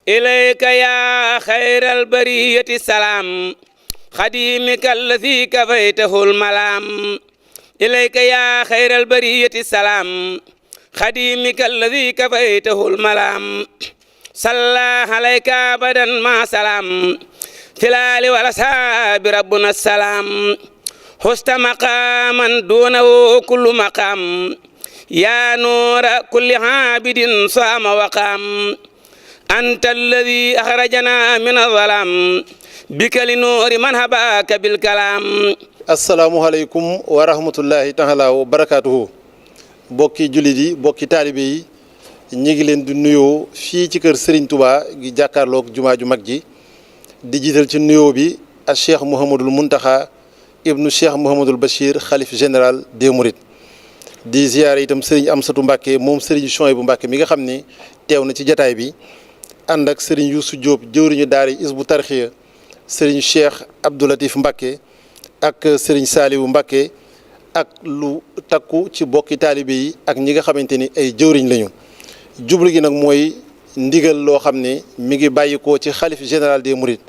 إليك يا خير البرية السلام خديمك الذي كفيته الملام إليك يا خير البرية السلام خديمك الذي كفيته الملام صلى عليك أبدا ما سلام في الآل والأصحاب ربنا السلام حست مقاما دونه كل مقام يا نور كل عابد صام وقام أنت الذي أخرجنا من الظلام بك لنور من هباك بالكلام. asalaamualeykum wa rahmatullahi taala wa barakaatuhu bokki jullit yi bokki taalibe yi ñi ngi leen di nuyoo fii ci kër Serigne Touba gi jàkkaarloog jumaa ju mag ji di jiital ci nuyoo bi ak Cheikh Mouhamadul Muntaxa ibnu Cheikh Mouhamadul Bachir xalif général des Mourides di ziyaare itam Serigne Amsatu Mbàkke moom Serigne Chouaïbou Mbàkke mi nga xam ni teew na ci jataay bi ànd ak Serigne Youssou Diop jëwriñu daara Hizbut Tarqiyyah Serigne Cheikh Abdou Latif Mbàkke ak Serigne Saliou Mbacke ak lu takku ci bokki taalibe yi ak ñi nga xamante ni ay jëwriñ lañu jublu gi nag mooy ndigal loo xam ne mi ngi bàyyikoo ci xalif général des Mourides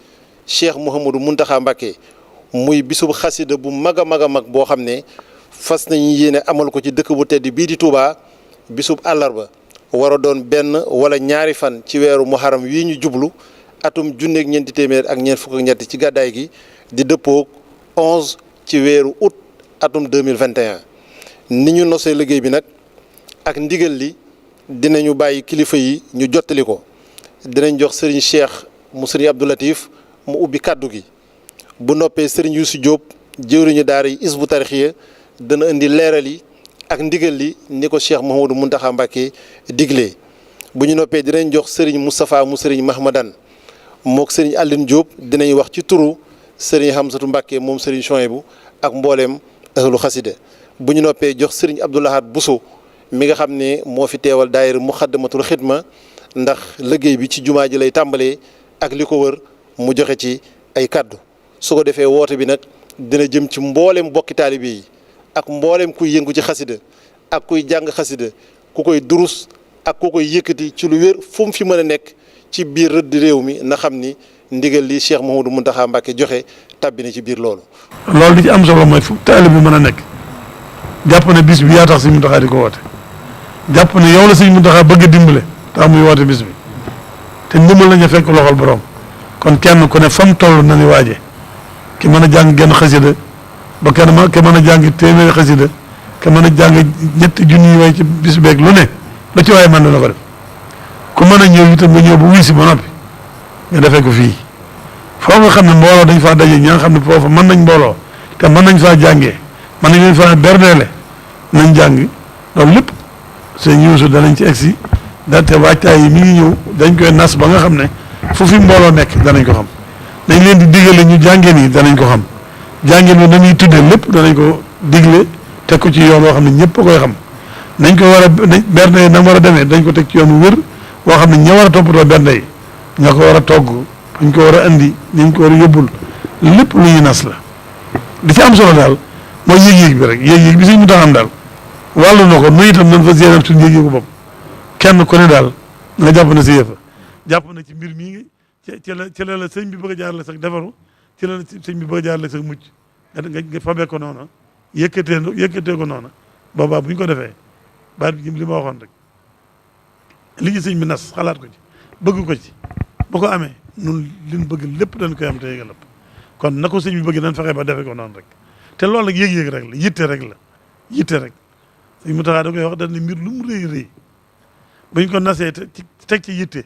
Cheikh Mouhamadou Mountakha Mbacke muy bisub xasida bu mag a mag a mag boo xam ne fas nañu yéene amal ko ci dëkk bu tedd bii di Touba bisub àllarba war a doon benn wala ñaari fan ci weeru muharram wii ñu jublu atum junneeg ñeenti téeméer ak ñeent fukk ak ñett ci gàddaay gi di dëppoog 11 ci weeru août atum 2021 ni ñu nosee liggéey bi nag ak ndigal li dinañu bàyyi kilifa yi ñu jottali ko dinañ jox Serigne Cheikh mu Serigne Abdou Latif mu ubbi kàddu gi bu noppee Serigne Youssou Diop jëwriñu daara yi Hizbut Tarqiyyah dana indi leeral yi ak ndigal li ni ko Cheikh Mouhamadou Mountakha Mbacké diglee bu ñu noppee dinañ jox Serigne Moustapha mu Serigne Mahmadan mook Serigne Aline Diop dinañ wax ci turu Serigne Hamsatu Mbàkke moom Serigne Chouaïbou ak mbooleem ahlu xasida bu ñu noppee jox Serigne Abdou Lahad Bousso mi nga xam ne moo fi teewal daayira Muxaddamatul Xidma ndax liggéey bi ci jumaa ji lay tàmbalee ak li ko wër mu joxe ci ay kàddu su ko defee woote bi nag dina jëm ci mbooleem bokki taalibe yi ak mbooleem kuy yëngu ci xasida ak kuy jàng xasida ku koy durus ak ku koy yëkkati ci lu wér fu mu fi mën a nekk ci biir rëdd réew mi na xam ni ndigal li Cheikh Mouhamadou Mountakha Mbacké joxe tàbbi na ci biir loolu. loolu li ci am solo mooy fu taalibe bi mën a nekk jàpp ne bis bi yaa tax Sëñ Mountakha di ko woote jàpp ne yow la Sëñ Mountakha bëgg a dimbale tax muy woote bis bi te ndimbal lañu fekk loxol borom kon kenn ku ne fam toll na ni waaje ki mën a jàng genn xasida ba ki mën a jàng téeméeri xasida ki mën a jàng ñetti junni way ci bis beeg lu ne la ci waaye mën na ko def ku mën a ñëw itam nga ñëw bu wuy si ba noppi nga defee ko fii foo nga xam ne mbooloo dañ faa daje ñi nga xam ne foofu mën nañ mbooloo te mën nañ faa jàngee mën nañ leen faa berdeele nañ jàng loolu lépp seen Yuusu danañ ci egsi date waajtaay yi mi ngi ñëw dañ koy nas ba nga xam ne fu fi mbooloo nekk danañ ko xam dañ leen di digale ñu jàngee nii danañ ko xam jàngeen bi na muy tuddee lépp danañ ko digle teg ko ci yoon woo xam ne ñëpp a koy xam nañ ko war a bernde na war a demee dañ ko teg ci yoon wër woo xam ne ña war a toppatoo bernde yi ña ko war a togg ñu ko war a andi ñu ko war a yóbbul lépp lu ñuy nas la di ci am solo daal mooy yéeg-yéeg bi rek yéeg-yéeg bi suñ mu tax am daal wàllu na ko nu itam nañ fa séeram suñ yéeg-yéegu bopp kenn ku ne daal nga jàpp na si yëfa jàpp na ci mbir mii ci la sëñ bi bëgg a jaarale sax defaru ci la sëñ bi bëgg a jaarale sax mucc nga fabee ko noona yëkkatee ko noona boobaa bu ñu ko defee baat bi li ma waxoon rek li ci sëñ bi nas xalaat ko ci bëgg ko ci bu ko amee nun liñ bëgg lépp dañ koy am te yëgal lépp kon na ko sëñ bi bëgg nañ fexe ba defe ko noonu rek te loolu nag yëg-yëg rek la yitte rek la yitte rek sëñ Mountakha da koy wax dañ ne mbir lu mu rëy rëy buñ ko nasee teg ci yitte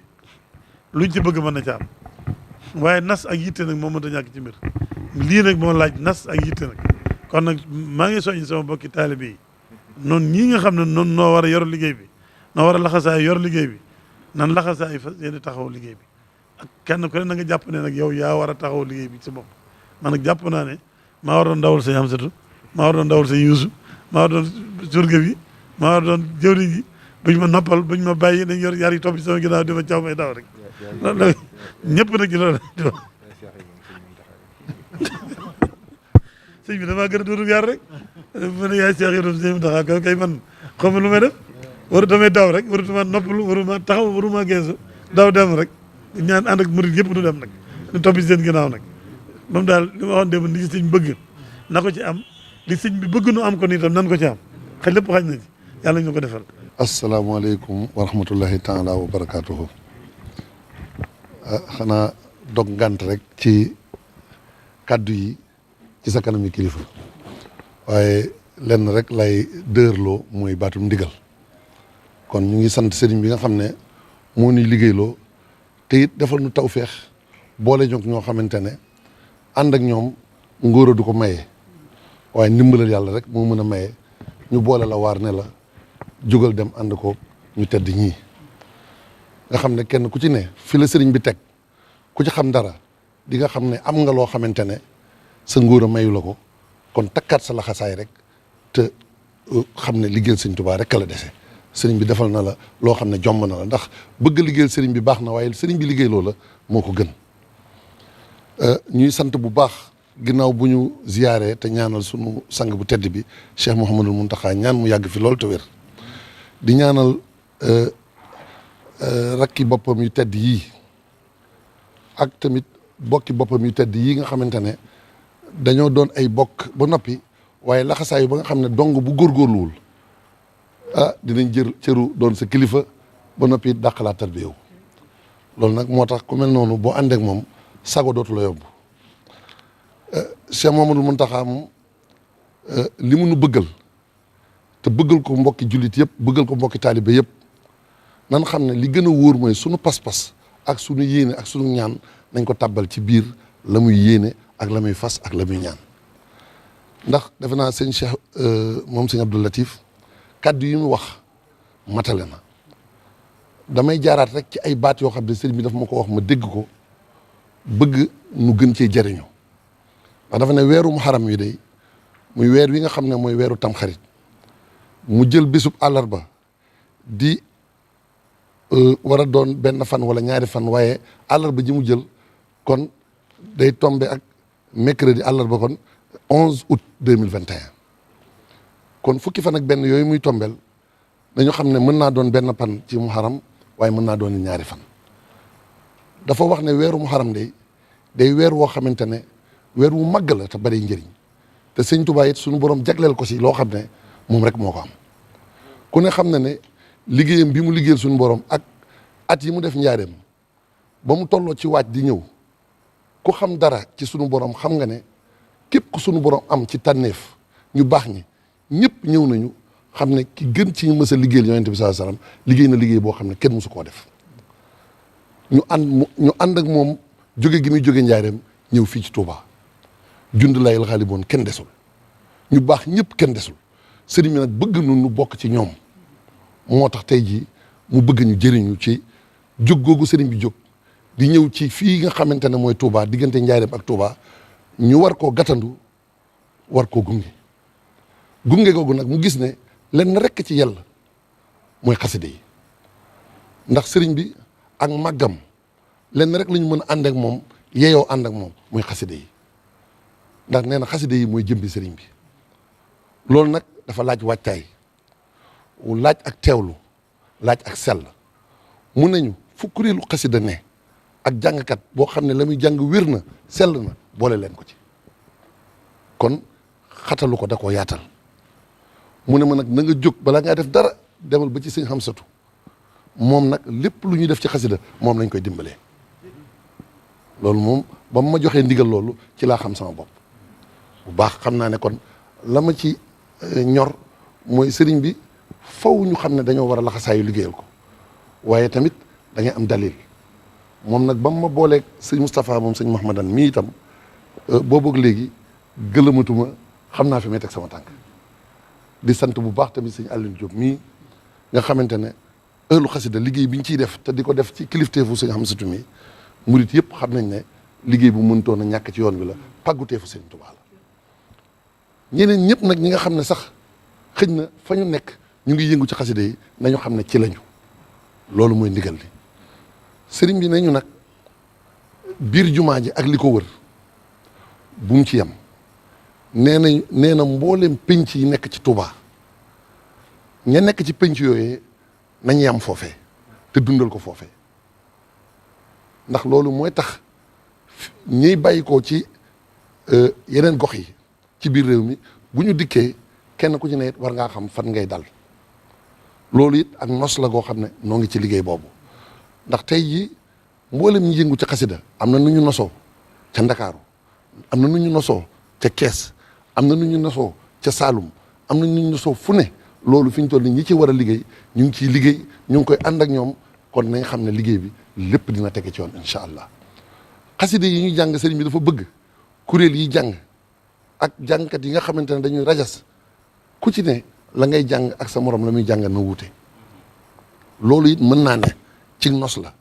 luñ ci bëgg mën na ci am waaye nas ak yitte nag moo mënta ñàkk ci mbir lii nag moo laaj nas ak yitte nag kon nag maa ngi soññ sama bokki taalibe yi noonu ñii nga xam ne noonu noo war a yor liggéey bi noo war a laxasaay yor liggéey bi nan laxasaay fas yéene taxaw liggéey bi ak kenn ku ne na nga jàpp ne nag yow yaa war a taxaw liggéey bi ci bopp man nag jàpp naa ne maa war doon dawal sëñ Amsatu maa war doon dawal sëñ Yuusu maa war doon surga bi maa war doon jëwriñ ji buñ ma noppal buñ ma bàyyi dañ yor yar yi topp ci sama ginnaaw di ma caw may daw rek loolu ñëpp nag ci loolu sëñ bi damaa gën a dóorub yar rek ma ne yaay Cheikh Ibrahima sëñ Mountakha kay man xaw ma lu may def waru damay daw rek waru ma noppalu waru ma taxaw waru ma geesu daw dem rek ñaan ànd ak murid yëpp du dem nag ñu topp ci seen ginnaaw nag moom daal li ma waxoon démb li ci sëñ bëgg na ko ci am li sëñ bi bëgg nu am ko nii tam nan ko ci am xel lépp xaj na ci yàlla ñu ko defal. asalaamaaleykum wa rahmatullahi taala wa barakaatuhu. xanaa dog ngant rek ci kaddu yi ci sa kanam yi kilifa waaye lenn rek lay dërloo mooy baatum ndigal kon ñu ngi sant sëriñ bi nga xam ne moo ñuy liggéeyloo te it defal nu tawféex boole ñoog ñoo xamante ne ànd ak ñoom ngóora du ko maye waaye ndimbalal yàlla rek moo mën a maye ñu boole la waar ne la jógal dem ànd ko ñu tedd ñii nga xam ne kenn ku ci ne fi la sëriñ bi teg ku ci xam dara di nga xam ne am nga loo xamante ne sa ngóor a mayu la ko kon takkaat sa laxasaay rek te xam ne liggéeyal sëriñ Tuubaa rek la dese sëriñ bi defal na la loo xam ne jomb na la ndax bëgg liggéeyal sëriñ bi baax na waaye sëriñ bi liggéey loo la moo ko gën ñuy sant bu baax ginnaaw bu ñu ziyaaree te ñaanal sunu sang bu tedd bi Cheikh Mouhamadul Mountakha ñaan mu yàgg fi loolu te wér di ñaanal rakki boppam yu tedd yii ak tamit bokki boppam yu tedd yii nga xamante ne dañoo doon ay bokk ba noppi waaye laxasaayu ba nga xam ne dong bu góorgóorluwul dinañ jël cëru doon sa kilifa ba noppi dàqalaat tarbiya loolu nag moo tax ku mel noonu boo àndeek moom sago dootu la yóbbu Cheikh Mouhamadou Mountakha moom li mu nu bëggal te bëggal ko mbokki jullit yëpp bëggal ko mbokki taalibe yëpp nan xam ne li gën a wóor mooy sunu pas-pas ak sunu yéene ak sunu ñaan nañ ko tàbbal ci biir la muy yéene ak la muy fas ak la muy ñaan ndax defe naa sëñ Cheikh moom sëñ Abdou Latif kàddu yi mu wax matale na damay jaaraat rek ci ay baat yoo xam ne sëriñ bi daf ma ko wax ma dégg ko bëgg nu gën cee jëriñoo ndax dafa ne weeru muharram wi day muy weer wi nga xam ne mooy weeru tamxarit mu jël bésub àllarba di war a doon benn fan wala ñaari fan waaye àllarba ji mu jël kon day tombe ak mercredi àllarba kon 11 août 2021 kon fukki fan ak benn yooyu muy tombeel dañu xam ne mën naa doon benn fan ci muharram waaye mën naa doon ñaari fan dafa wax ne weeru muharram day weer woo xamante ne weer wu màgg la te bari njëriñ te sëñ Tuubaa it suñu borom jagleel ko si loo xam ne moom rek moo ko am ku ne xam na ne liggéeyam bi mu liggéeyal suñu borom ak at yi mu def njaareem ba mu tolloo ci waaj di ñëw ku xam dara ci suñu borom xam nga ne képp ku suñu borom am ci tànneef ñu baax ñi ñëpp ñëw nañu xam ne ki gën ci ñu mës a liggéeyal yonent bi sallallahu alayhi wasallam liggéey na liggéey boo xam ne kenn mësu koo def ñu ànd ak moom jóge gi muy jóge njaareem ñëw fii ci Touba jund layil xaali boon kenn desul ñu baax ñëpp kenn desul sëriñ bi nag bëgg nu bokk ci ñoom moo tax tey jii mu bëgg ñu jëriñu ci jóg googu sëriñ bi jóg di ñëw ci fii nga xamante ne mooy Touba diggante njaareem ak Touba ñu war koo gàttandu war koo gunge googu nag mu gis ne lenn rekk ci yàlla mooy xaside yi ndax sëriñ bi ak màggam lenn rek la ñu mën a ànd ak moom yeeyoo ànd ak moom mooy xaside yi ndax nee na xaside yi mooy jëmbi sëriñ bi loolu nag dafa laaj wàccaay laaj ak teewlu laaj ak sell mun nañu fu kuréelu xasida ne ak jàngkat boo xam ne la muy jàng wér na sell na boole leen ko ci kon xatalu ko da koo yaatal mu ne ma nag na nga jóg balaa ngaa def dara demal ba ci sëñ Xamsatu moom nag lépp lu ñuy def ci xasida moom lañ koy dimbalee loolu moom ba ma joxee ndigal loolu ci laa xam sama bopp bu baax xam naa ne kon la ma ci ñor mooy sëriñ bi faw ñu xam ne dañoo war a laxasaayu liggéeyal ko waaye tamit da ngay am dalil moom nag ba ma booleeg sëñ Moustapha moom sëñ Mahmadan mii itam booboog léegi gëlëmatuma xam naa fi may teg sama tànk di sant bu baax tamit sëñ Alioune Diop mii nga xamante ne ëllu xasida liggéey bi ñu ciy def te di ko def ci kilifteefu sëñ Xamsatu mii murit yëpp xam nañ ne liggéey bu mënutoon a ñàkk ci yoon bi la pàgguteefu sëñ Tuubaa la ñeneen ñëpp nag ñi nga xam ne sax xëj na fa ñu nekk ñu ngi yëngu ci xasida yi nañu xam ne ci lañu loolu mooy ndigal li sëriñ bi nañu nag biir jumaa ji ak li ko wër bu mu ci yem nee na mbooleem penc yi nekk ci Touba ña nekk ci penc yooyee nañ yam foofee te dundal ko foofee ndax loolu mooy tax ñiy bàyyi ko ci yeneen gox yi ci biir réew mi bu ñu dikkee kenn ku ci ne it war ngaa xam fan ngay dal loolu it ak nos la goo xam ne noo ngi ci liggéey boobu ndax tey jii mboolem ñi yëngu ci xasida am na nu ñu nosoo ca Ndakaaru am na nu ñu nosoo ca Kees am na nu ñu nosoo ca Saalum am na nu ñu nosoo fu ne loolu fi ñu toll nii ñi ci war a liggéey ñu ngi ciy liggéey ñu ngi koy ànd ak ñoom kon nañ xam ne liggéey bi lépp dina tege ci yoon incha allah xasida yi ñuy jàng sëriñ bi dafa bëgg kuréel yi jàng ak jàngkat yi nga xamante ne dañuy rajas ku ci ne la ngay jàng ak sa morom la muy jàng na wuute loolu it mën naa ne ci nos la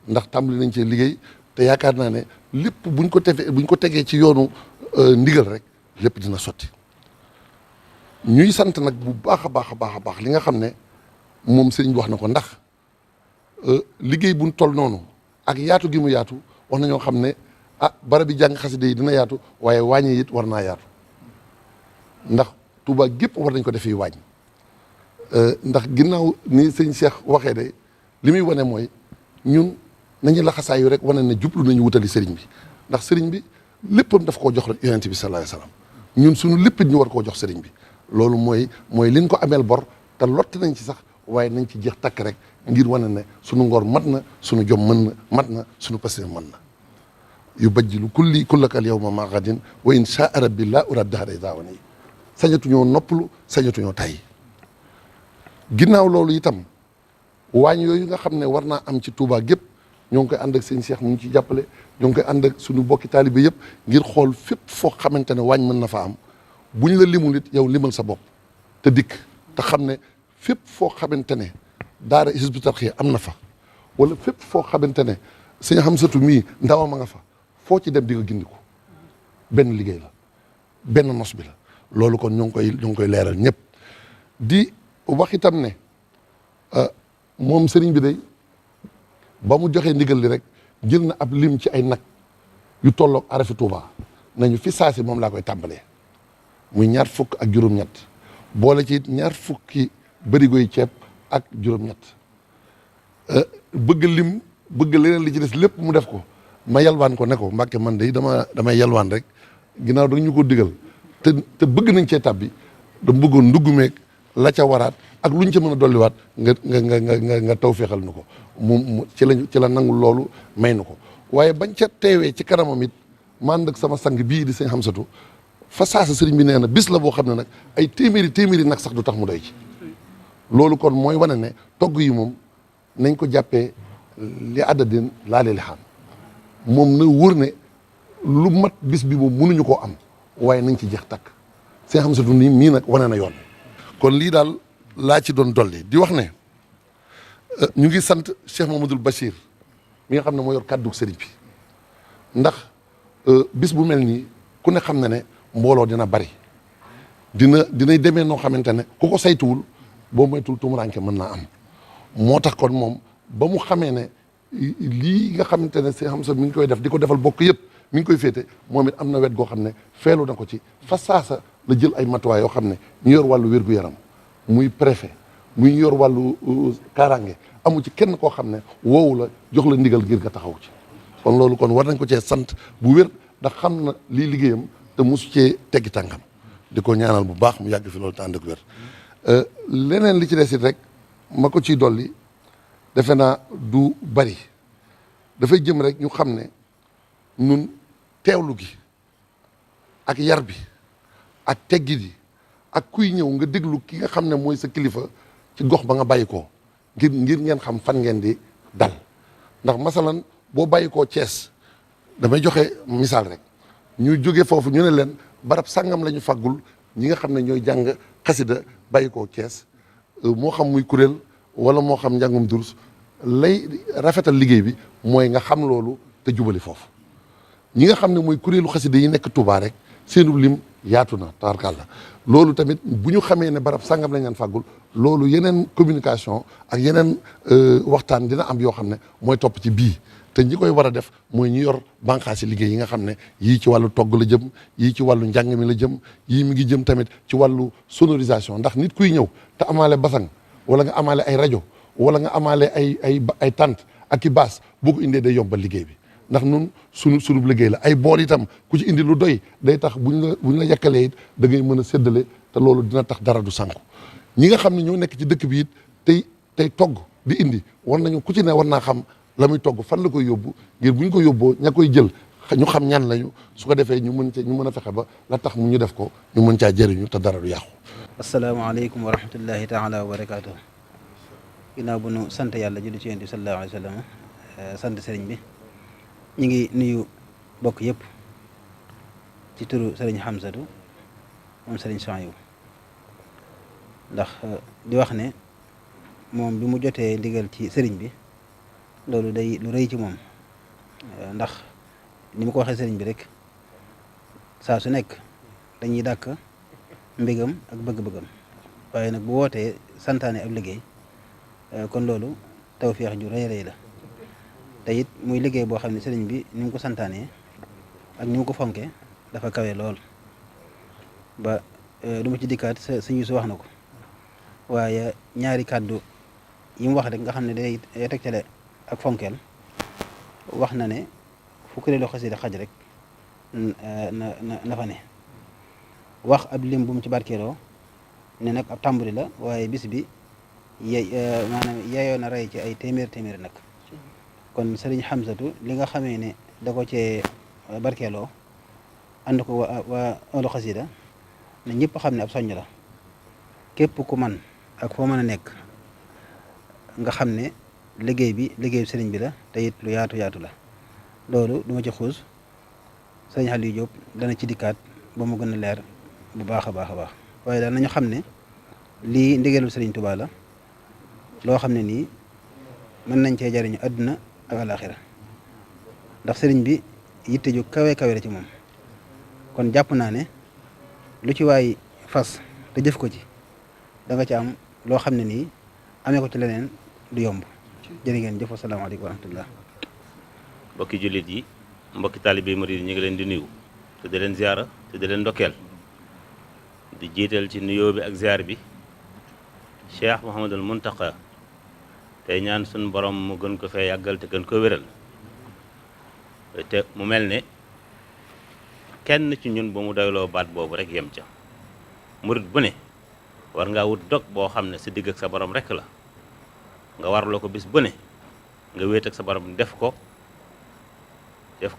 ndax tàmbali nañ cee liggéey te yaakaar naa ne lépp buñ ko tegee ci yoonu ndigal rek lépp dina sotti ñuy sant nag bu baax a baax a baax a baax li nga xam ne moom sëriñ bi wax na ko ndax liggéey buñ toll noonu ak yaatu gi mu yaatu wax nañoo xam ne barab bi jàng xasida yi dina yaatu waaye wàññi it war naa yaatu ndax Touba gépp war nañ ko def yi wàññ ndax ginnaaw ni sëñ Cheikh waxee de li muy wane mooy ñun nañu laxasaayu rek wane ne jublu nañu wutali sëriñ bi ndax sëriñ bi léppam daf koo jox rek yonent bi sallallahu alayhi wasallam ñun suñu lépp ñu war koo jox sëriñ bi loolu mooy liñ ko ameel bor te lott nañ ci sax waaye nañ ci jeex takk rek ngir wane ne suñu ngor mat na suñu jom mën na mat na suñu pasté mën na yu bajjilu kullaka al yawma ma gadin wa in shaa rabbi la urad dahra dawani sañatuñoo noppalu sañatuñoo tay ginnaaw loolu itam waañ yooyu nga xam ne war naa am ci Touba gépp ñoo ngi koy ànd ak sëñ Cheikh mu ngi ci jàppale ñoo ngi koy ànd ak suñu bokki taalibe yëpp ngir xool fépp foo xamante ne waañ mën na fa am buñ la limul it yow limal sa bopp te dikk te xam ne fépp foo xamante ne daara Hizbut Tarqiyyah am na fa wala fépp foo xamante ne sëñ Hamsatu mii ndawam a nga fa foo ci dem di nga gindi ko benn liggéey la benn nos bi la loolu kon ñoo ngi koy leeral ñëpp di wax itam ne moom sëriñ bi day ba mu joxee ndigal li rek jël na ab lim ci ay nag yu tolloog arafi Touba nañu fi saasi moom laa koy tàmbalee muy 20 ak juróom-ñett boole ci 20 bërigoy ceeb ak juróom-ñett bëgg lim bëgg leneen li ci des lépp mu def ko ma yalwaan ko ne ko Mbàkke man de damay yalwaan rek ginnaaw da ñu ko digal te bëgg nañ cee tab bi dama bëggoon ndugg meeg la ca waraat ak lu ñu ca mën a dolliwaat nga taw féexal nu ko mu ci la nangul loolu may nu ko waaye bañ ca teewee ci kanamam it man ak sama sang bii di sëñ Hamsatu fa saasa sëriñ bi nee na bis la boo xam ne nag ay téeméeri nag sax du tax mu doy ci loolu kon mooy wane ne togg yi moom nañ ko jàppee li àddadin laa li xam moom na wër ne lu mat bis bi moom mënuñu koo am waaye nañ ci jeex takk sëñ Hamsatu nii mii nag wane na yoon kon lii daal laa ci doon dolli di wax ne ñu ngi sant Cheikh Mamadou Bachir mi nga xam ne moo yor kàddu sëriñ bi ndax bis bu mel nii ku ne xam na ne mbooloo dina bari dinay demee noo xamante ne ku ko saytuwul boo moytul tumuranke mën naa am moo tax kon moom ba mu xamee ne lii nga xamante ne si xam sa mi ngi koy def di ko defal bokk yëpp mi ngi koy féete moom it am na wet goo xam ne feelu na ko ci fa saasa la jël ay matuwaay yoo xam ne ñu yor wàllu wér-gu-yaram muy préfet muy yor wàllu kaaraange amu ci kenn koo xam ne woowu la jox la ndigal ngir nga taxaw ci kon loolu kon war nañ ko cee sant bu wér ndax xam na lii liggéeyam te mosu cee teggi tànkam di ko ñaanal bu baax mu yàgg fi loolu te ànd ak wér leneen li ci des it rek ma ko ciy dolli defe naa du bari dafay jëm rek ñu xam ne nun teewlu gi ak yar bi ak teggi di ak kuy ñëw nga déglu ki nga xam ne mooy sa kilifa ci gox ba nga bàyyi koo ngir ngeen xam fan ngeen di dal ndax masalan boo bàyyi koo Thiès damay joxe misaal rek ñu jóge foofu ñu ne leen barab sàngam la ñu faggul ñi nga xam ne ñooy jàng xasida bàyyi koo Thiès moo xam muy kuréel wala moo xam njàngum durus lay rafetal liggéey bi mooy nga xam loolu te jubali foofu ñi nga xam ne mooy kuréelu xasida yi nekk Touba rek seenu lim yaatu na tabarkàlla loolu tamit bu ñu xamee ne barab sàngam lañ leen fàggul loolu yeneen communication ak yeneen waxtaan dina am yoo xam ne mooy topp ci bii te ñi koy war a def mooy ñu yor bànqaasi liggéey yi nga xam ne yii ci wàllu togg la jëm yii ci wàllu njàng mi la jëm yii mi ngi jëm tamit ci wàllu sonorisation ndax nit kuy ñëw te amaale basang wala nga amaale ay rajo wala nga amaale ay tànt ak i baas boo ko indee day yombal liggéey bi ndax nun sunu liggéey la ay bool itam ku ci indi lu doy day tax buñ la yàkkalee it da ngay mën a séddale te loolu dina tax dara du sànku ñi nga xam ne ñoo nekk ci dëkk bi it tey togg di indi war nañu ku ci ne war naa xam la muy togg fan la koy yóbbu ngir bu ñu ko yóbboo ña koy jël ñu xam ñan lañu su ko defee ñu mën a fexe ba la tax mu ñu def ko ñu mën caa jëriñu te dara du yàqu. asalaamaaleykum wa rahmatullahi taala wa barakaatu. ginnaaw bu nu sant yàlla julli ci yonent bi sallallahu alayhi wa sallam sant sëriñ bi ñu ngi nuyu bokk yëpp ci turu sëriñ Hamsatu moom sëriñ Souhaïbou ndax di wax ne moom bi mu jotee ndigal ci sëriñ bi loolu day lu rëy ci moom ndax ni mu ko waxee sëriñ bi rek saa su nekk dañuy dàkk mbégam ak bëgg-bëggam waaye nag bu wootee santaane ab liggéey kon loolu tawfeex ju rëy rëy la te it muy liggéey boo xam ne sëriñ bi ni mu ko santaanee ak ni mu ko fonke dafa kawe lool ba du ma ci dikkaat sëñ su wax na ko waaye ñaari kàddu yi mu wax rek nga xam ne day tegtale ak fonkeel wax na ne fu kuréelu xasida xaj rek na fa ne wax ab lim bu mu ci barkeeloo ne nag ab tàmbali la waaye bis bi maanaam yeeyoo na rey ci ay téeméer nag kon sëriñ Hamsatu li nga xamee ne da ko cee barkeeloo ànd ko waa olu xasida ne ñëpp xam ne ab soññ la képp ku man ak foo mën a nekk nga xam ne liggéey sëriñ bi la te it lu yaatu la loolu du ma ci xuus sëriñ Aliou Diop dana ci dikkaat ba mu gën a leer bu baax a baax waaye daal nañu xam ne lii ndigalu sëriñ Touba la loo xam ne nii mën nañ cee jariñu àdduna ak alaxira ndax sëriñ bi yitte ju kawe la ci moom kon jàpp naa ne lu ci waay fas te jëf ko ci da nga ci am loo xam ne nii amee ko ci leneen du yomb jërë ngeen jëf asalaamaaleykum wa rahmatullah. mbokki jullit yi mbokki taalibe yi murid yi ñu ngi leen di nuyu te di leen ziara te di leen ndokkeel di jiital ci nuyoo bi ak ziar bi Cheikh Mouhamadul Muntaqa tey ñaan suñu borom mu gën ko fee yàggal te gën ko wéral te mu mel ne kenn ci ñun ba mu doyloo baat boobu rek yem ca murid bu ne war ngaa wut dog boo xam ne sa digg ak sa borom rek la nga warloo ko bis bu ne nga wéet ak sa borom def ko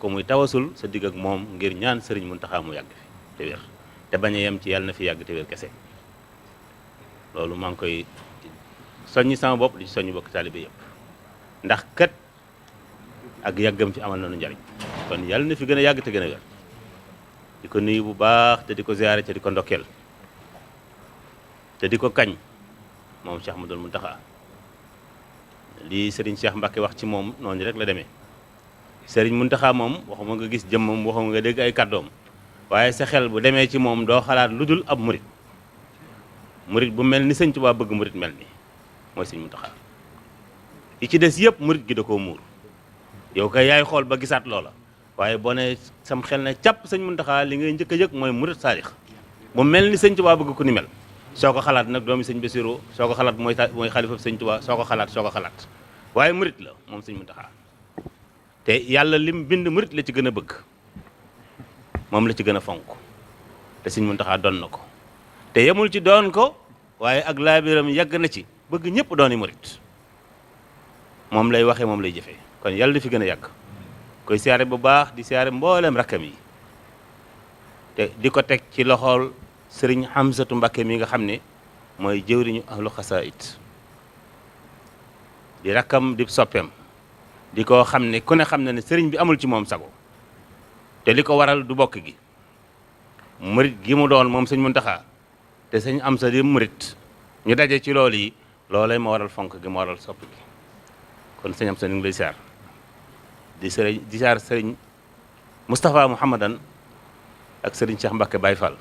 muy tawasul sa digg ak moom ngir ñaan sëriñ Muntaxa mu yàgg fi te wér te bañ a yem ci yàlla na fi yàgg te wér kese loolu maa ngi koy soññi sama bopp di soññi bokk taalibe yëpp ndax kat ak yàggam fi amal nañu njariñ kon yàlla na fi gën a yàgg te gën a wér di ko nuyu bu baax te di ko ziyaare te di ko ndokkeel te di ko kañ moom Cheikh Ahmadul Muntaxa lii Serigne Cheikh Mbacke wax ci moom noonu rek la demee Serigne Muntaxa moom waxuma nga gis jëmmam waxuma nga dégg ay kàddoom waaye sa xel bu demee ci moom doo xalaat lu dul ab murit bu mel ni Sëñ Tuubaa bëgg murit mel ni mooy Sëñ Muntaxa yi ci des yëpp murit gi da koo muur yow kay yaay xool ba gisaat loola waaye boo ne sam xel ne càpp Sëñ Muntaxa li ngay njëkk a yëg mooy murit saadix bu mel ni Sëñ Tuubaa bëgg ku ni mel soo ko xalaat nag doomi Sëñ Basiru soo ko xalaat mooy xalifa Sëñ Tuubaa soo ko xalaat waaye murit la moom Sëñ Muntaxa te yàlla lim bind murit la ci gën a bëgg moom la ci gën a fonk te Sëñ Muntaxa doon na ko te yemul ci doon ko waaye ak laabiram yàgg na ci bëgg ñëpp dooni murit moom lay waxee moom lay jëfee kon yàlla di fi gën a yàgg koy siyaare bu baax di siyaare mboolem rakkam yi te di ko teg ci loxool sëriñ Hamsatu Mbàkke mi nga xam ne mooy jëwriñu ahlu xasaayit di rakkam di soppeem di ko xam ne ku ne xam na ne sëriñ bi amul ci moom sago te li ko waral du bokk gi murit gi mu doon moom Sëñ Muntaxa te Sëñ Amsa di murit ñu daje ci loolu yi loolay ma waral fonk gi ma waral sopp gi kon Sëñ Amsa ñu ngi lay siyaar di siyaar sëriñ Moustapha Mouhamadan ak sëriñ Cheikh Mbacke Baye Fall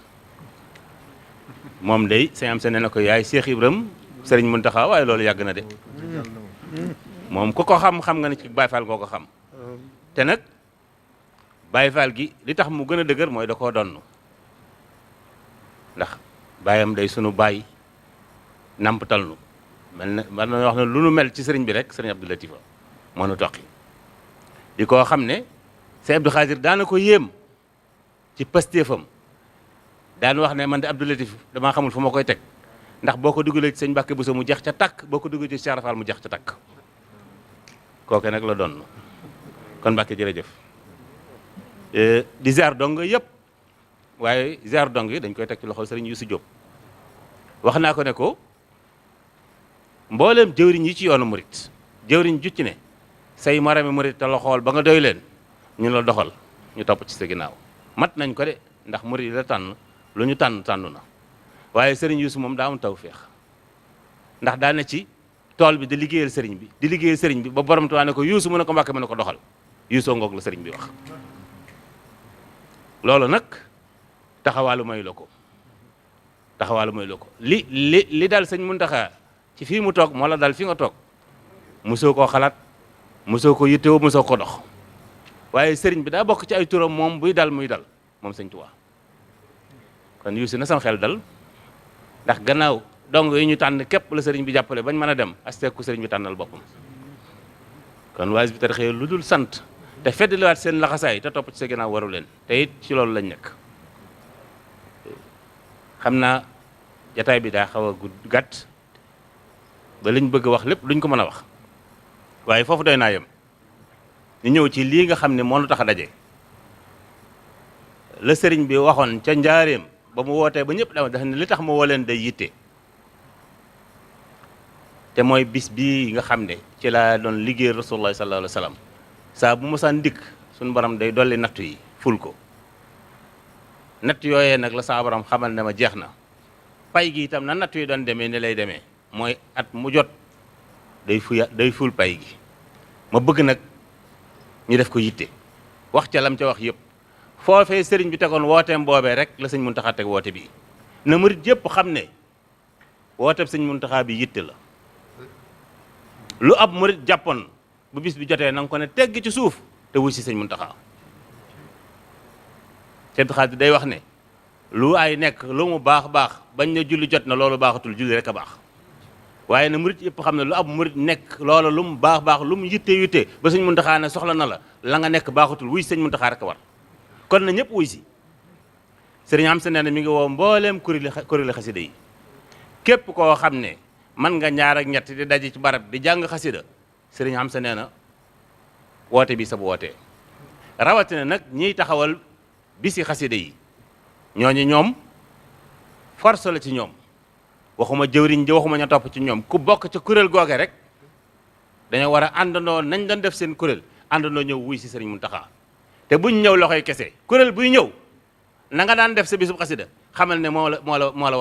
moom day Sëñ Amsa nee na ko yaay Cheikh Ibram sëriñ Muntaxa waaye loolu yàgg na de moom ku ko xam nga ne ci Baye Fall ngoo ko xam te nag Baye Fall gi li tax mu gën a dëgër mooy da koo donn ndax baayam day sunu baay nampatal nu mel na wax ne lu nu mel ci sëriñ bi rek sëriñ Abdou Latifa moo nu toqi di koo xam ne Sëñ Abdou Khadir daana ko yéem ci pastéefam daan wax ne man de Abdou Latif damaa xamul fu ma koy teg ndax boo ko dugalee ci sëñ Mbàkke Buso mu jeex ca takk boo ko dugalee ci Cheikh Rafal mu jeex ca takk kooke nag la doon kon Mbàkke jërëjëf di ziar dong yëpp waaye ziar dong yi dañ koy teg ci loxol sëriñ Youssou Diop wax naa ko ne ko mbooleem jëwriñ yi ci yoonu murit jëwriñ ju ci ne say marami murit te la xool ba nga doy leen ñu la doxal ñu topp ci sa ginnaaw mat nañ ko de ndax murit yi la tànn lu ñu tànn na waaye sëriñ Youssou moom daa am tawféex ndax daa ne ci tool bi di liggéeyal sëriñ bi ba borom Tuubaa ne ko Youssou mu ne ko Mbàkke mu ne ko doxal Youssou ngoog la sëriñ bi wax loolu nag taxawaalu may la ko li dal sëñ Muntaxa ci fii mu toog moo la dal fi nga toog mosoo koo xalaat mosoo ko yittewoo mosoo ko dox waaye sëriñ bi daa bokk ci ay turam moom buy dal muy dal moom sëñ Tuubaa kon Youssou na sam xel dal ndax gannaaw dong yi ñu tànn képp la sëriñ bi jàppale bañ mën a dem asteeku sëriñ bi tànnal boppam kon waa Hizbut Tarqiyyah lu dul sant te feddliwaat seen laxasaay te topp ci sa ginnaaw waru leen te it ci loolu lañ nekk xam naa jataay bi daa xaw a gàtt ba liñ bëgg a wax lépp duñ ko mën a wax waaye foofu doy naa yem ñu ñëw ci lii nga xam ne moo nu tax a daje la sëriñ bi waxoon ca njaareem ba mu wootee ba ñëpp dafa ne li tax ma woo leen day yitte te mooy bis bii nga xam ne ci laa doon liggéey rasulullah sallallahu alayhi wa sallam saa bu mosaan dikk suñu borom day dolli nattu yi ful ko natt yooyee nag la saa borom xamal ne ma jeex na pay gi itam na natt yi doon demee ni lay demee mooy at mu jot day ful pay gi ma bëgg nag ñu def ko yitte wax ca lam ca wax yëpp foofee sëriñ bi tegoon wooteem boobee rek la sëñ Muntaxa teg woote bii na murit yëpp xam ne wooteem sëñ Muntaxa bi yitte la lu ab murit jàppoon bu bis bi jotee na nga ko ne tegg ci suuf te wuy si sëñ Muntaxa Sëñ Xaadir day wax ne lu ay nekk lu mu baax bañ ne julli jot na loolu baaxatul julli rek a baax waaye na murit yëpp xam ne lu ab murit nekk loola lu mu baax lu mu yitte ba sëñ Muntaxa ne soxla na la nga nekk baaxatul wuy si sëñ Muntaxa rek a war kon na ñëpp wuy si sëriñ am sa nee na mi ngi woo mbooleem kuréeli xasida yi képp koo xam ne man nga ñaar ak ñett di daje ci barab di jàng xasida sëriñ am sa nee na woote bi sa bu wootee rawatina nag ñiy taxawal bisi xasida yi ñoom force la ci ñoom waxuma jëwriñ ji waxuma ña topp ci ñoom ku bokk ca kuréel googe rek dañoo war a àndandoo nañ doon def seen kuréel àndandoo ñëw wuy si sëriñ Muntaxa te buñ ñëw loxoy kese kuréel buy ñëw na nga daan def sa bisub xasida xamal ne moo la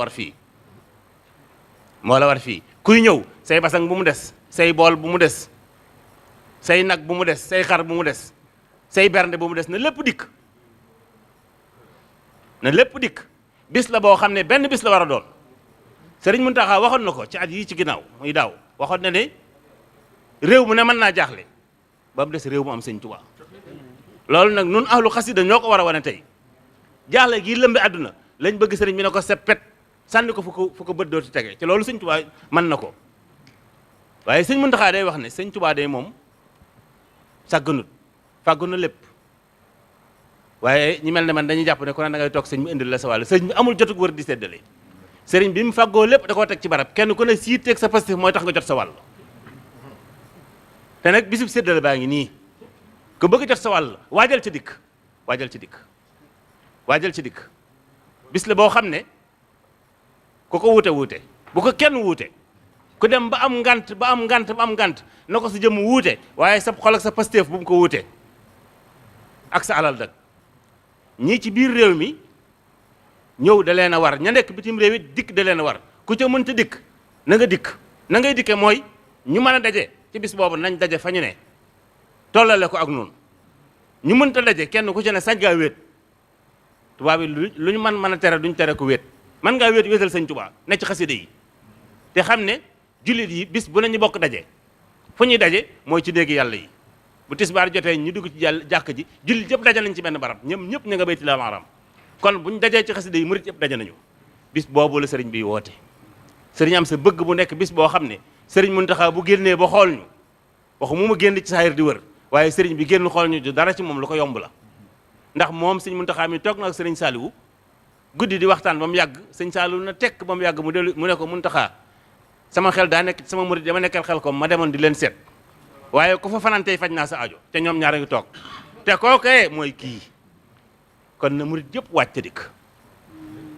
war fii kuy ñëw say basang bu mu des say bool bu mu des say nag bu mu des say xar bu mu des say bernde bu mu des na lépp dikk bis la boo xam ne benn bis la war a doon sëriñ Muntaxa waxoon na ko ci at yii ci ginnaaw muy daaw waxoon na ne réew mu ne mën naa jaaxle ba mu des réew mu am sëñ Tuubaa loolu nag nun ahlu xasida ñoo ko war a wane tey jaaxle gii lëmbi àdduna lañ bëgg sëriñ bi ne ko seppet sànni ko fu ko bët doo ci tege ci loolu sëñ Tuubaa mën na ko waaye sëñ Muntaxa day wax ne sëñ Tuubaa day moom sàgganut fàggu na lépp waaye ñi mel ne man dañuy jàpp ne ku ne da ngay toog sëñ bi indil la sa wàll sëñ bi amul jotug wër di séddale sëriñ bi mu fàggoo lépp da koo teg ci barab kenn ku ne siiteeg sa pastif mooy tax nga jot sa wàll te nag bisub séddale baa ngi nii ku bëgg jot sa wàll waajal ci dikk bis la boo xam ne ku ko wuute bu ko kenn wuute ku dem ba am ngant na ko sa jëm wuute waaye sa xol ak sa pastif bu mu ko wuute ak sa alal dag ñii ci biir réew mi ñëw da leen a war ña nekk bitim réew it dikk da leen a war ku ca mënta dikk na nga dikk na ngay dikke mooy ñu mën a daje ci bis boobu nañ daje fa ñu ne tollale ko ak noonu ñu mënta daje kenn ku ci ne sañ ngaa wéet tubaab yi lu ñu mën a tere duñ tere ko wéet mën ngaa wéetal sëñ Tuubaa ne ci xasida yi te xam ne jullit yi bis bu nañu bokk daje fu ñuy daje mooy ci dégg yàlla yi bu tisbaar jotee ñu dugg ci jàkk ji jullit yëpp daje nañ ci benn barab ñëpp ñu nga bayti la maaram kon buñ dajee ci xasida yi murit yëpp daje nañu bis boobu la sëriñ bi woote sëriñ am sa bëgg bu nekk bis boo xam ne sëriñ Muntaxa bu génnee ba xool ñu waxu mu génn ci saayir di wër waaye sëriñ bi génn xool ñu du dara ci moom lu ko yomb la ndax moom sëñ Muntaxa mi toog na ak sëriñ Saliou guddi di waxtaan ba mu yàgg sëñ Saliou na tekk ba mu yàgg mu ne ko Muntaxa sama xel daa nekk sama murid dama nekkal xel ko ma demoon di leen seet waaye ku fa fanaan tey faj naa sa aajo te ñoom ñaar a ngi toog te kookee mooy kii kon na murid yëpp wàcc dikk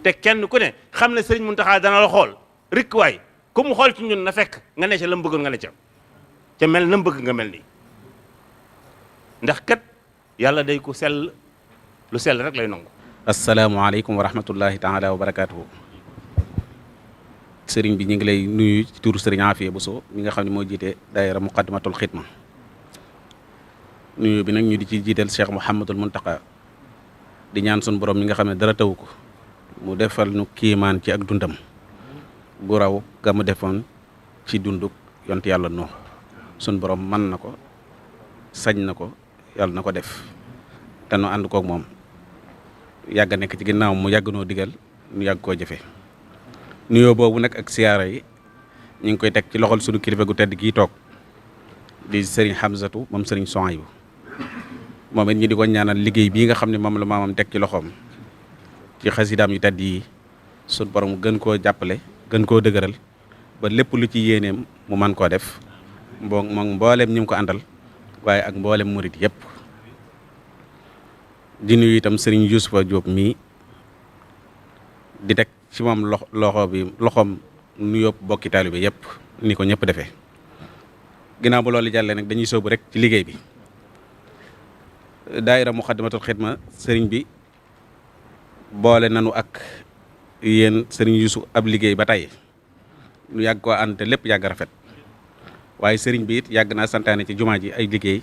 te kenn ku ne xam ne sëriñ Muntaxa dana la xool rikk waay ku mu xool ci ñun na fekk nga ne ca la mu bëggoon nga ne ca mel na mu bëgg nga mel nii ndax kat yàlla day ku sell lu sell rek lay nangu. asalaamaaleykum wa rahmatullahi taala wa barakaatuhu. sëriñ bi ñu ngi lay nuyu ci turu sëriñ Afia Bousso mi nga xam ne moo jiite daayira muqaddimatul xidma nuyu bi nag ñu di ci jiital Cheikh Mouhamadul Muntaqa di ñaan sun borom mi nga xam ne dara taw ko mu defal nu kiimaan ci ak dundam gu raw ga mu defoon ci dunduk yont yàlla noo sun borom man na ko sañ na ko yàlla na ko def te nu ànd koog moom yàgg nekk ci ginnaaw mu yàgg noo digal nu yàgg koo jëfe nuyoo boobu nag ak siyaara yi ñu ngi koy teg ci loxol sunu kilifa gu tedd gii toog di sëriñ Hamzatu moom sëriñ Sohaybu moom it ñi di ko ñaanal liggéey bii nga xam ne moom la maamam teg ci loxoom ci xasidaam yu tedd yi sunu borom gën koo jàppale gën koo dëgëral ba lépp lu ci yéeneem mu man koo def moom mbooleem ñi mu ko àndal waaye ak mboolem murit yëpp di nuyu itam sëriñ Youssoufa Diop mii di teg ci moom loxoom nuyoo bokki taalibe yëpp ni ko ñëpp defee ginnaaw bu loolu jàllee nag dañuy sóobu rek ci liggéey bi daayira muqaddimatul xidma sëriñ bi boole nanu ak yéen sëriñ Youssou ab liggéey ba tey nu yàgg koo ànd te lépp yàgg rafet waaye sëriñ bi it yàgg naa santaane ci jumaa ji ay liggéey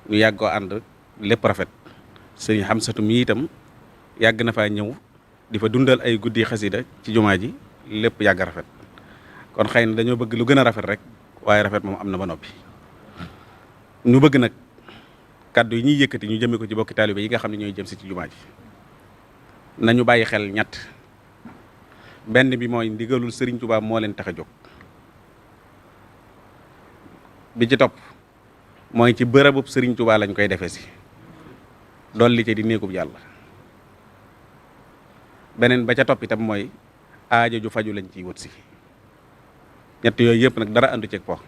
nu yàgg koo ànd lépp rafet sëriñ Hamsatu mi itam yàgg na faa ñëw di fa dundal ay guddi xasida ci jumaa ji lépp yàgg rafet kon xëy na dañoo bëgg lu gën a rafet rek waaye rafet moom am na ba noppi ñu bëgg nag kàddu yi ñuy yëkkati ñu jëmee ko ci bokki taalibe yi nga xam ne ñooy jëm si ci jumaa ji nañu bàyyi xel ñett benn bi mooy ndigalul sëriñ Tuubaa moo leen tax a jóg bi ci topp mooy ci bërëbub sëriñ Tuubaa lañ koy defee si dolli ci di néegub yàlla beneen ba ca topp itam mooy aajo ju faju lañ ciy wut si ñett yooyu yëpp nag dara àndu ceeg po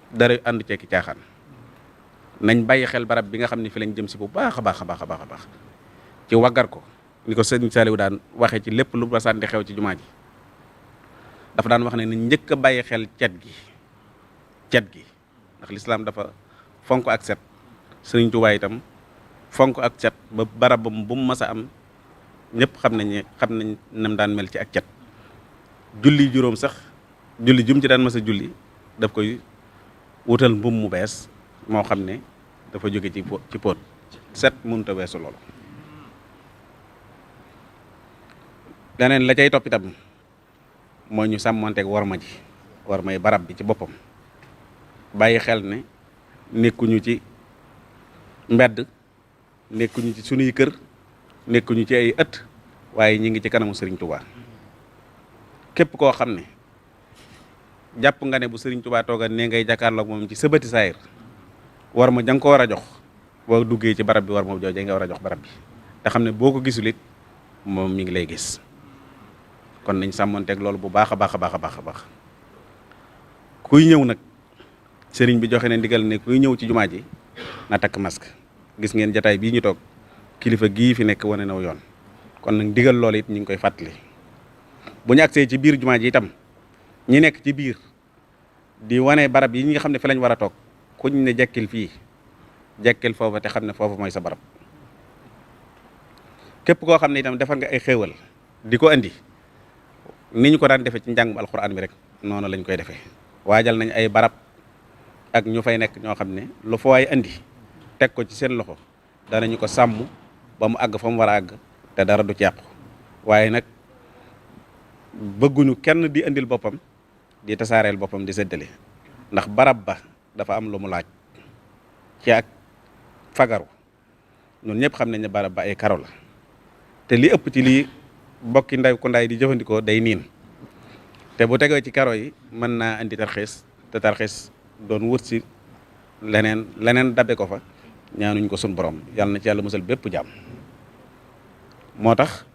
dara àndu ceeg ki caaxaan nañ bàyyi xel barab bi nga xam ne fi lañ jëm si bu baax a baax a baax a baax a baax ci waggar ko ni ko sëriñ Saliou daan waxee ci lépp lu ba sànni xew ci jumaa ji dafa daan wax ne nañ njëkk a bàyyi xel cet gi ndax lislaam dafa fonk ak set sëriñ Tuubaa itam fonk ak cet ba barabam bu mu mas a am ñëpp xam nañ nam daan mel ci ak cet julli juróom sax julli jum ci daan mas a julli daf koy wutal mbum mu bees moo xam ne dafa jóge ci póot set mënut a weesu loolu leneen la cay topp itam mooy ñu sàmmanteeg warma ji warmay barab bi ci boppam bàyyi xel ne nekkuñu ci mbedd nekkuñu ci sunuy kër nekkuñu ci ay ëtt waaye ñi ngi ci kanamu Serigne Touba képp koo xam ne jàpp nga ne bu Serigne Touba tooga ne ngay jàkkaarloog moom ci sëbëti saayir war ma jang ko war a jox boo duggee ci barab bi war ma jooju nga war a jox barab bi te xam ne boo ko gisul it moom mi ngi lay gis kon nañ sàmmonteeg loolu bu baax a baax a baax a baax a baax kuy ñëw nag sëriñ bi joxe ne ndigal ne kuy ñëw ci jumaa ji na takk masque gis ngeen jataay bii ñu toog kilifa gii fi nekk wane naw yoon kon nag ndigal loolu it ñu ngi koy fàttali bu ñu agsee ci biir jumaa ji itam ñi nekk ci biir di wane barab yi ñi nga xam ne fi lañ war a toog kuñ ne jekkil fii jekkil foofa te xam ne foofu mooy sa barab képp koo xam ne itam defar nga ay xéewal di ko andi ni ñu ko daan defee ci njàngum alxuraan bi rek noonu lañ koy defee waajal nañ ay barab ak ñu fay nekk ñoo xam ne lu fa waay andi teg ko ci seen loxo danañu ko sàmm ba mu àgg fa mu war a àgg te dara du ci yàqu waaye nag bëgguñu kenn di andil boppam di tasaareel boppam di séddale ndax barab ba dafa am lu mu laaj ci ak fagaru ñun ñëpp xam nañ ne barab ba ay karo la te li ëpp ci lii bokki nday ku ndaay di jëfandikoo day niin te bu tegee ci karo yi mën naa andi tarxiis te tarxiis doon wut si leneen dabe ko fa ñaanuñ ko sun borom yàlla na ci yàlla musal bépp jàmm. moo tax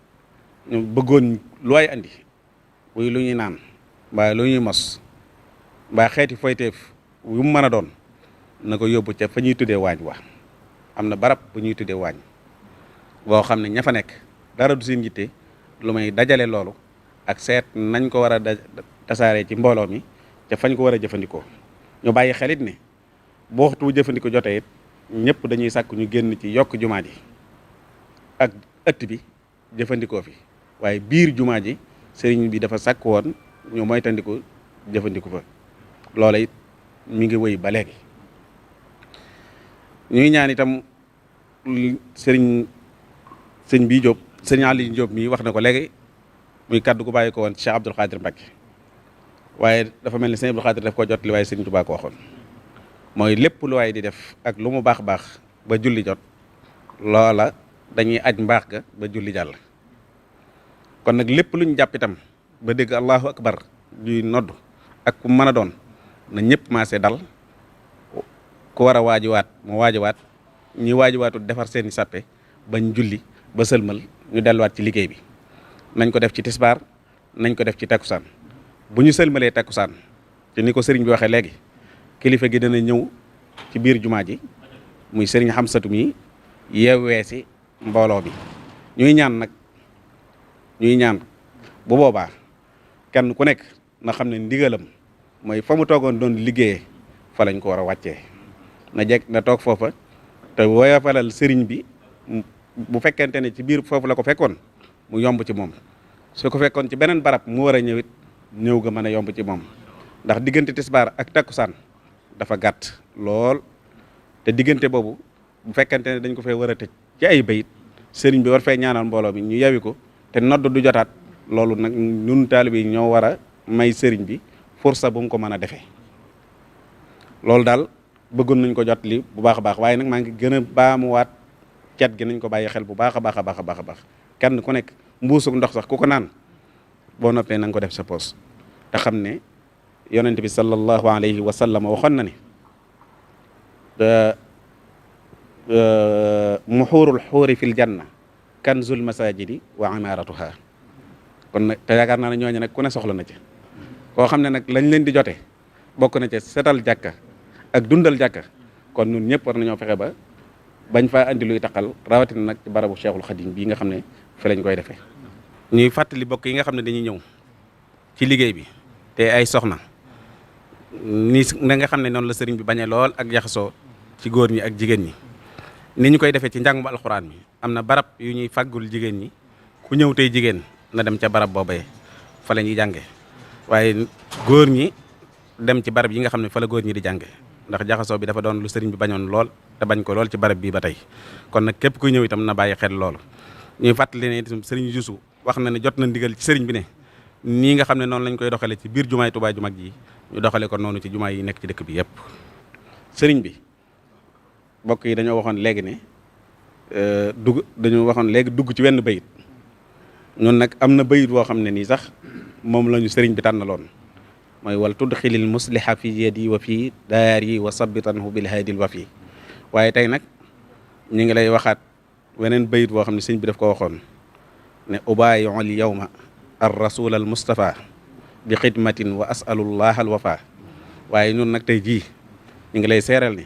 ñu bëggoon lu waay andi buy lu ñuy naan mbaa lu ñuy mos mbaa xeeti foyteef yu mu mën a doon na ko yóbbu ca fa ñuy tuddee waañ wa am na barab bu ñuy tuddee waañ boo xam ne ña fa nekk dara du seen yitte lu may dajale loolu ak seet nañ ko war a tasaaree ci mbooloo mi ca fañ ko war a jëfandikoo ñu bàyyi xelit ne boo waxtu bu jëfandikoo jotee it ñëpp dañuy sàkk ñu génn ci yokk jumaa ji ak ëtt bi jëfandikoo fi waaye biir jumaa ji sëriñ bi dafa sàkk woon ñu moytandiku jëfandiku fa loola it mi ngi wéy ba léegi ñuy ñaan itam sëriñ bi Diop sëriñ Aliou Diop mii wax na ko léegi muy kaddu gu bàyyi ko woon Cheikh Abdoul Khadir Mbacké waaye dafa mel ni sëriñ Abdoul Khadir daf ko jot li waaye sëriñ Touba ko waxoon mooy lépp lu waay di def ak lu mu baax baax ba julli jot loola dañuy aj mbaax ga ba julli jàll kon nag lépp luñ jàpp itam ba dégg allahu akbar juy nodd ak ku mën a doon na ñëpp maase dal ku war a waajiwaat mu waajiwaat ñi waajiwaatu defar seeni sàppe bañ julli ba sëlmal ñu delluwaat ci liggéey bi nañ ko def ci tisbaar nañ ko def ci takkusaan bu ñu sëlmalee takkusaan te ni ko sëriñ bi waxee léegi kilifa gi dana ñëw ci biir jumaa ji muy sëriñ Xamsatu mi yeewee si mbooloo bi ñuy ñaan bu boobaa kenn ku nekk na xam ne ndigalam mooy fa mu toogoon doon liggéeyee fa lañ ko war a wàccee na toog foofa te woyofalal sëriñ bi bu fekkente ne ci biir foofu la ko fekkoon mu yomb ci moom su ko fekkoon ci beneen barab mu war a ñëwit ñëw ga mën a yomb ci moom ndax diggante tisbaar ak takkusaan dafa gàtt lool te diggante boobu bu fekkente ne dañ ko fee war a tëj ci ay bayit sëriñ bi war fee ñaanal mbooloo bi ñu yewi ko te nodd du jotaat loolu nag ñun taalibe yi ñoo war a may sëriñ bi fursa bu mu ko mën a defee loolu daal bëggoon nañ ko jot li bu baax a baax waaye nag maa ngi gën a baamuwaat cet gi nañ ko bàyyi xel bu baax a baax a baax a baax a baax kenn ku nekk mbuusug ndox sax ku ko naan boo noppee na nga ko def sa poos te xam ne yonent bi sallallahu alayhi wa sallam waxoon na ne muxuurul xuuri fil janna kanzul masajidi wa imaratuha kon nag te yaakaar naa ne ñooñu nag ku ne soxla na ci koo xam ne nag lañ leen di jote bokk na ci setal jàkka ak dundal jàkka kon ñun ñëpp war nañoo fexe ba bañ faa andi luy taqal rawatina nag ci barabu Cheikhul Khadim bii nga xam ne fi lañ koy defee. ñuy fàttali bokk yi nga xam ne dañuy ñëw ci liggéey bi te ay soxna ni nga xam ne noonu la sëriñ bi bañee lool ak jaxasoo ci góor ñi ak jigéen ñi ni ñu koy defee ci njàngum alxuraan mi am na barab yu ñuy fàggul jigéen ñi ku ñëw tey jigéen na dem ca barab boobee fa la ñuy jànge waaye góor ñi dem ci barab yi nga xam ne fa la góor ñi di jànge ndax jaxasoo bi dafa doon lu sëriñ bi bañoon lool te bañ ko lool ci barab bii ba tey kon nag képp kuy ñëw itam na bàyyi xel loolu ñuy fàttali ne itam sëriñ Yuusu wax na ne jot na ndigal ci sëriñ bi ne nii nga xam ne noonu lañ koy doxale ci biir jumaay Tuubaa ju mag ji ñu doxale ko noonu ci jumaa yi nekk ci dëkk bi yëpp sëriñ bi mbokk yi dañoo waxoon léegi ne dugg ci wenn bayit ñun nag am na bayit boo xam ne nii sax moom la ñu sëriñ bi tànnaloon mooy wal tudxilil musliha fi yadi wa fi daari wa sabitanhu bil haadil wa fi waaye tey nag ñu ngi lay waxaat weneen bayit boo xam ne sëriñ bi daf ko waxoon ne ubaayiul yawma ar rasul al mustafa bi xidmatin wa asalullah al wafa waaye ñun nag tey jii ñu ngi lay seeral ne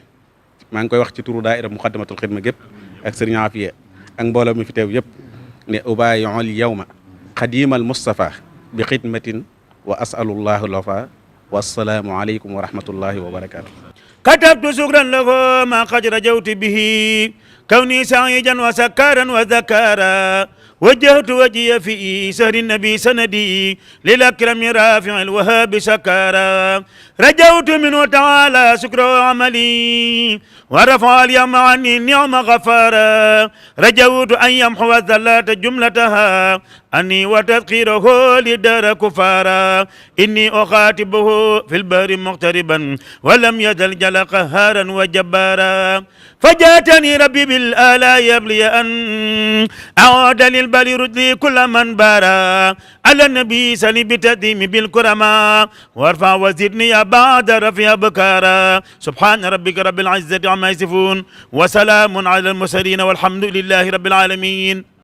maa ngi koy wax ci turu daaira muqaddamatul xidma gépp ak sëriñ Afiya ak mbooloo mi fi teew yëpp ne ubaayiul yawma xadimal mustafa bi xidmatin wa asalullah al wafa wassalaamu aleykum wa rahmatullahi wa barakatuh كتبت شكرا له ما قد رجوت به كوني سعيدا وسكارا وذكارا وجهت وجهي في سهر النبي سندي للأكرم رافع الوهاب سكارا رجوت منه تعالى شكر عملي ورفع اليوم عني النعم غفارا رجوت أن يمحو الذلات جملتها أني وتذكيره لدار كفارا إني أخاطبه في البر مغتربا ولم يزل جل قهارا وجبارا فجاتني ربي بالآلاء يبلي أن أعود للبر رجلي كل من بارا على النبي سلي بتديم بالكرما وارفع وزدني بعد رفيع بكارا سبحان ربك رب العزة عما يصفون وسلام على المرسلين والحمد لله رب العالمين.